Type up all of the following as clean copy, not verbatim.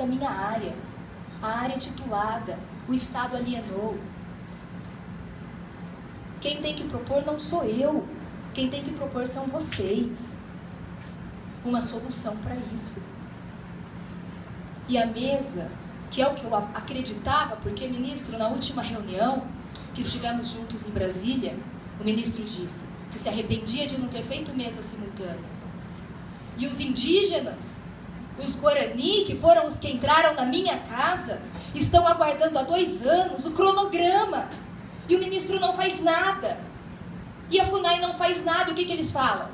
da minha área. A área titulada, o Estado alienou. Quem tem que propor não sou eu. Quem tem que propor são vocês. Uma solução para isso. E a mesa, que é o que eu acreditava, porque, ministro, na última reunião que estivemos juntos em Brasília, o ministro disse que se arrependia de não ter feito mesas simultâneas. E os indígenas, os Guarani, que foram os que entraram na minha casa, estão aguardando há 2 anos o cronograma. E o ministro não faz nada. E a FUNAI não faz nada. E o que eles falam?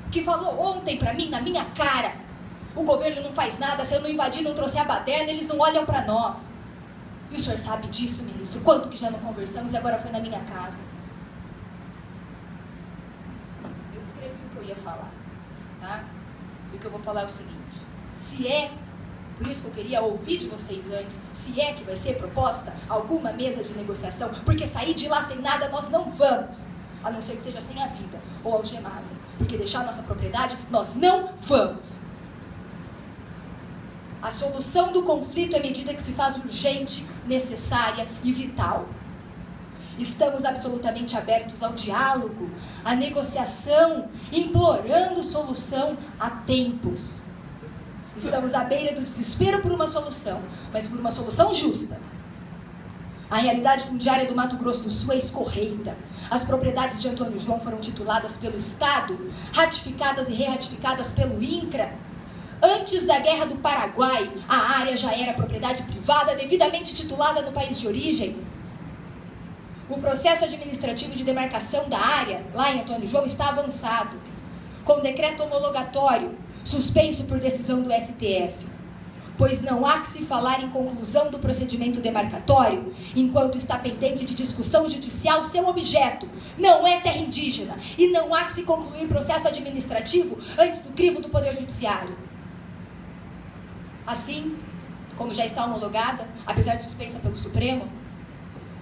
O que falou ontem para mim, na minha cara: o governo não faz nada, se eu não invadir, não trouxer a baderna, eles não olham para nós. E o senhor sabe disso, ministro? Quanto que já não conversamos e agora foi na minha casa? Eu escrevi o que eu ia falar, tá? E o que eu vou falar é o seguinte: se é, por isso que eu queria ouvir de vocês antes, se é que vai ser proposta alguma mesa de negociação, porque sair de lá sem nada nós não vamos, a não ser que seja sem a vida ou algemada, porque deixar nossa propriedade nós não vamos. A solução do conflito é medida que se faz urgente, necessária e vital. Estamos absolutamente abertos ao diálogo, à negociação, implorando solução há tempos. Estamos à beira do desespero por uma solução, mas por uma solução justa. A realidade fundiária do Mato Grosso do Sul é escorreita. As propriedades de Antônio João foram tituladas pelo Estado, ratificadas e re-ratificadas pelo INCRA. Antes da Guerra do Paraguai, a área já era propriedade privada devidamente titulada no país de origem. O processo administrativo de demarcação da área, lá em Antônio João, está avançado, com decreto homologatório, suspenso por decisão do STF, pois não há que se falar em conclusão do procedimento demarcatório, enquanto está pendente de discussão judicial seu objeto, não é terra indígena, e não há que se concluir processo administrativo antes do crivo do Poder Judiciário. Assim, como já está homologada, apesar de suspensa pelo Supremo,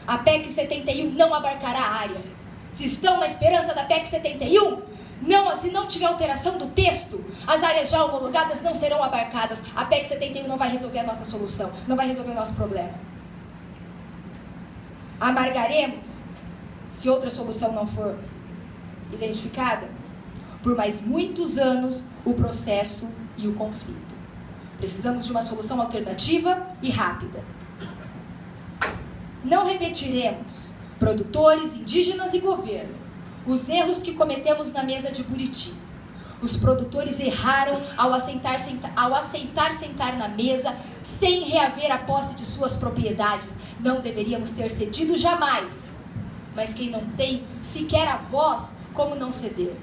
a PEC 71 não abarcará a área. Se estão na esperança da PEC 71, se não tiver alteração do texto, as áreas já homologadas não serão abarcadas. A PEC 71 não vai resolver a nossa solução, não vai resolver o nosso problema. Amargaremos, se outra solução não for identificada, por mais muitos anos, o processo e o conflito. Precisamos de uma solução alternativa e rápida. Não repetiremos, produtores, indígenas e governo, os erros que cometemos na mesa de Buriti. Os produtores erraram ao aceitar sentar na mesa sem reaver a posse de suas propriedades. Não deveríamos ter cedido jamais. Mas quem não tem sequer a voz, como não ceder?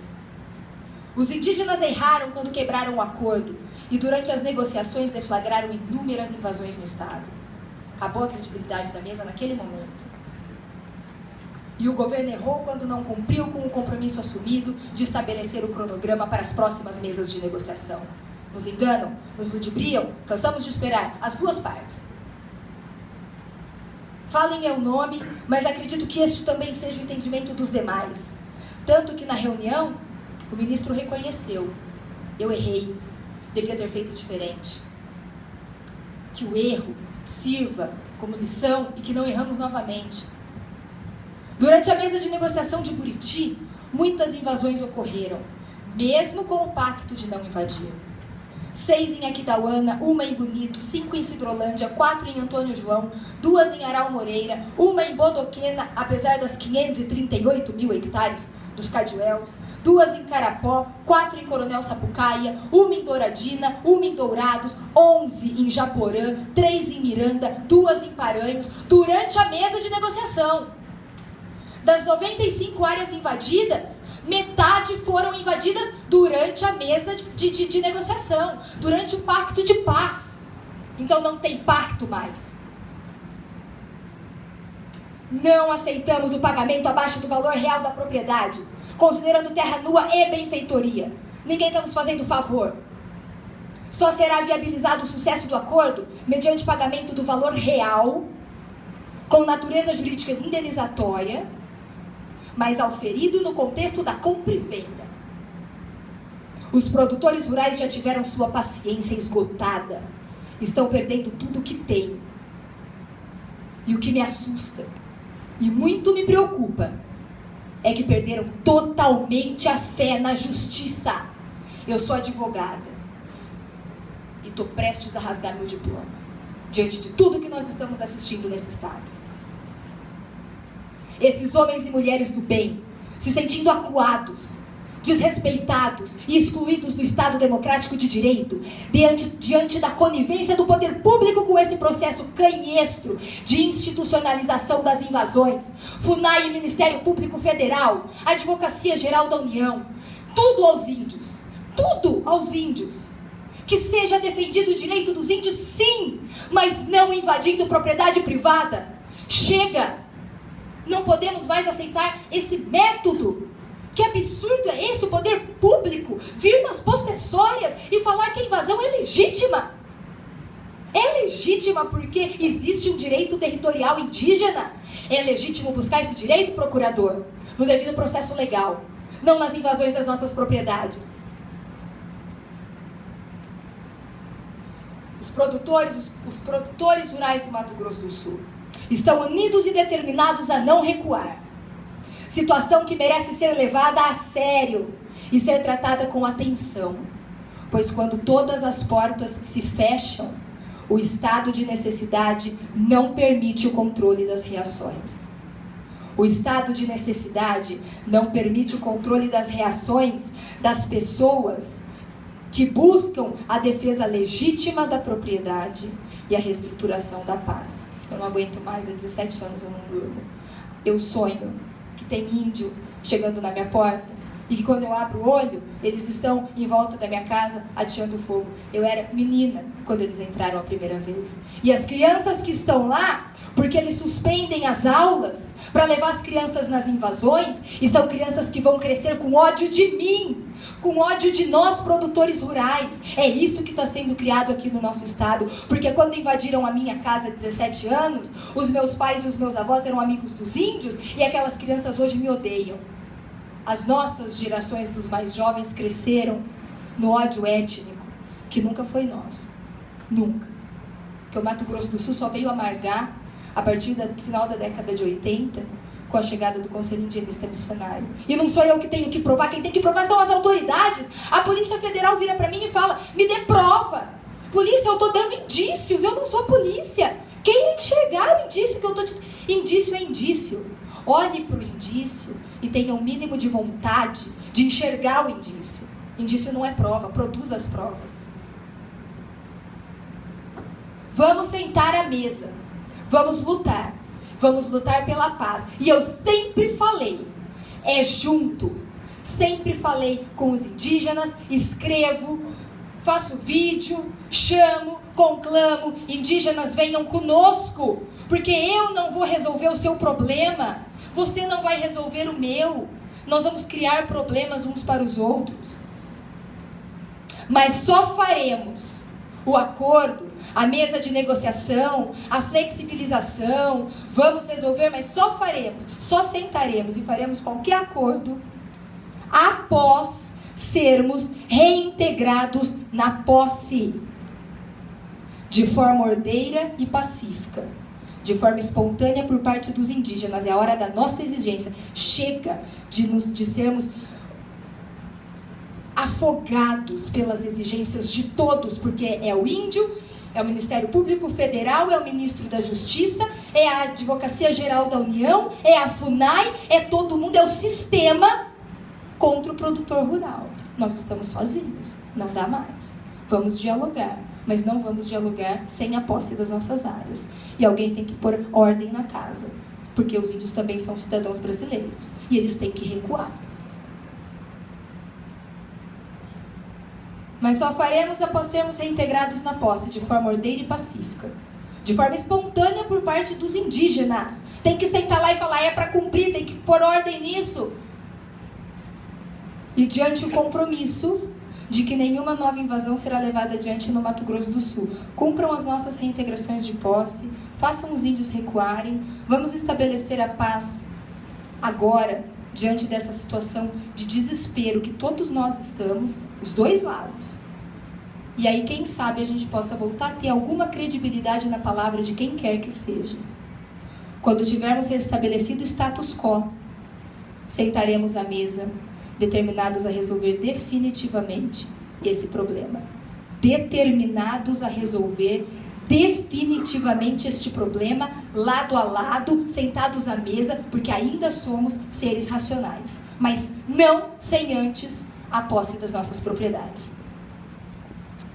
Os indígenas erraram quando quebraram o acordo e durante as negociações deflagraram inúmeras invasões no Estado. Acabou a credibilidade da mesa naquele momento. E o governo errou quando não cumpriu com o compromisso assumido de estabelecer o cronograma para as próximas mesas de negociação. Nos enganam, nos ludibriam, cansamos de esperar as duas partes. Falo em meu nome, mas acredito que este também seja o entendimento dos demais. Tanto que na reunião, o ministro reconheceu: eu errei, devia ter feito diferente. Que o erro sirva como lição e que não erramos novamente. Durante a mesa de negociação de Buriti, muitas invasões ocorreram, mesmo com o pacto de não invadir. 6 em Aquidauana, 1 em Bonito, 5 em Cidrolândia, 4 em Antônio João, 2 em Aral Moreira, 1 em Bodoquena, apesar das 538 mil hectares dos Caduéus, 2 em Carapó, 4 em Coronel Sapucaia, 1 em Douradina, 1 em Dourados, 11 em Japorã, 3 em Miranda, 2 em Paranhos, durante a mesa de negociação. Das 95 áreas invadidas, metade foram invadidas durante a mesa de negociação, durante o pacto de paz. Então não tem pacto mais. Não aceitamos o pagamento abaixo do valor real da propriedade, considerando terra nua e benfeitoria. Ninguém está nos fazendo favor. Só será viabilizado o sucesso do acordo mediante pagamento do valor real, com natureza jurídica indenizatória, mas auferido no contexto da compra e venda. Os produtores rurais já tiveram sua paciência esgotada estão perdendo tudo o que têm. E o que me assusta, e muito me preocupa, é que perderam totalmente a fé na justiça. Eu sou advogada e estou prestes a rasgar meu diploma, diante de tudo que nós estamos assistindo nesse estado. Esses homens e mulheres do bem, se sentindo acuados, desrespeitados e excluídos do Estado democrático de direito, diante da conivência do poder público com esse processo canhestro de institucionalização das invasões, FUNAI e Ministério Público Federal, Advocacia Geral da União, tudo aos índios, que seja defendido o direito dos índios, sim, mas não invadindo propriedade privada. Chega! Não podemos mais aceitar esse método. Que absurdo é esse, o poder público vir nas possessórias e falar que a invasão é legítima? É legítima porque existe um direito territorial indígena. É legítimo buscar esse direito, procurador, no devido processo legal, não nas invasões das nossas propriedades. Os produtores rurais do Mato Grosso do Sul estão unidos e determinados a não recuar. Situação que merece ser levada a sério e ser tratada com atenção, pois quando todas as portas se fecham, o estado de necessidade não permite o controle das reações. O estado de necessidade não permite o controle das reações das pessoas que buscam a defesa legítima da propriedade e a reestruturação da paz. Eu não aguento mais, há 17 anos eu não durmo. Eu sonho que tem índio chegando na minha porta e que quando eu abro o olho, eles estão em volta da minha casa ateando fogo. Eu era menina quando eles entraram a primeira vez. E as crianças que estão lá, porque eles suspendem as aulas para levar as crianças nas invasões, e são crianças que vão crescer com ódio de mim, com ódio de nós produtores rurais. É isso que está sendo criado aqui no nosso estado, porque quando invadiram a minha casa há 17 anos, os meus pais e os meus avós eram amigos dos índios, e aquelas crianças hoje me odeiam. As nossas gerações dos mais jovens cresceram no ódio étnico, que nunca foi nosso. Nunca. Porque o Mato Grosso do Sul só veio amargar a partir do final da década de 80, com a chegada do Conselho Indianista Missionário. E não sou eu que tenho que provar, quem tem que provar são as autoridades. A Polícia Federal vira para mim e fala, me dê prova. Polícia, eu estou dando indícios, eu não sou a polícia. Quem enxergar o indício que eu estou... Indício é indício. Olhe para o indício e tenha o mínimo de vontade de enxergar o indício. Indício não é prova, produz as provas. Vamos sentar à mesa. Vamos lutar pela paz. E eu sempre falei, é junto. Sempre falei com os indígenas, escrevo, faço vídeo, chamo, conclamo, indígenas venham conosco, porque eu não vou resolver o seu problema, você não vai resolver o meu. Nós vamos criar problemas uns para os outros. Mas só faremos o acordo, a mesa de negociação, a flexibilização, vamos resolver, mas só sentaremos e faremos qualquer acordo após sermos reintegrados na posse, de forma ordeira e pacífica, de forma espontânea por parte dos indígenas. É a hora da nossa exigência. Chega de sermos afogados pelas exigências de todos, porque é o índio, é o Ministério Público Federal, é o Ministro da Justiça, é a Advocacia Geral da União, é a FUNAI, é todo mundo, é o sistema contra o produtor rural. Nós estamos sozinhos, não dá mais. Vamos dialogar, mas não vamos dialogar sem a posse das nossas áreas. E alguém tem que pôr ordem na casa, porque os índios também são cidadãos brasileiros, e eles têm que recuar. Mas só faremos após sermos reintegrados na posse, de forma ordeira e pacífica. De forma espontânea por parte dos indígenas. Tem que sentar lá e falar, é para cumprir, tem que pôr ordem nisso. E diante o compromisso de que nenhuma nova invasão será levada adiante no Mato Grosso do Sul. Cumpram as nossas reintegrações de posse, façam os índios recuarem, vamos estabelecer a paz agora, diante dessa situação de desespero que todos nós estamos, os dois lados. E aí, quem sabe, a gente possa voltar a ter alguma credibilidade na palavra de quem quer que seja. Quando tivermos restabelecido o status quo, sentaremos à mesa, determinados a resolver definitivamente esse problema. Determinados a resolver definitivamente este problema, lado a lado, sentados à mesa, porque ainda somos seres racionais. Mas não sem antes a posse das nossas propriedades.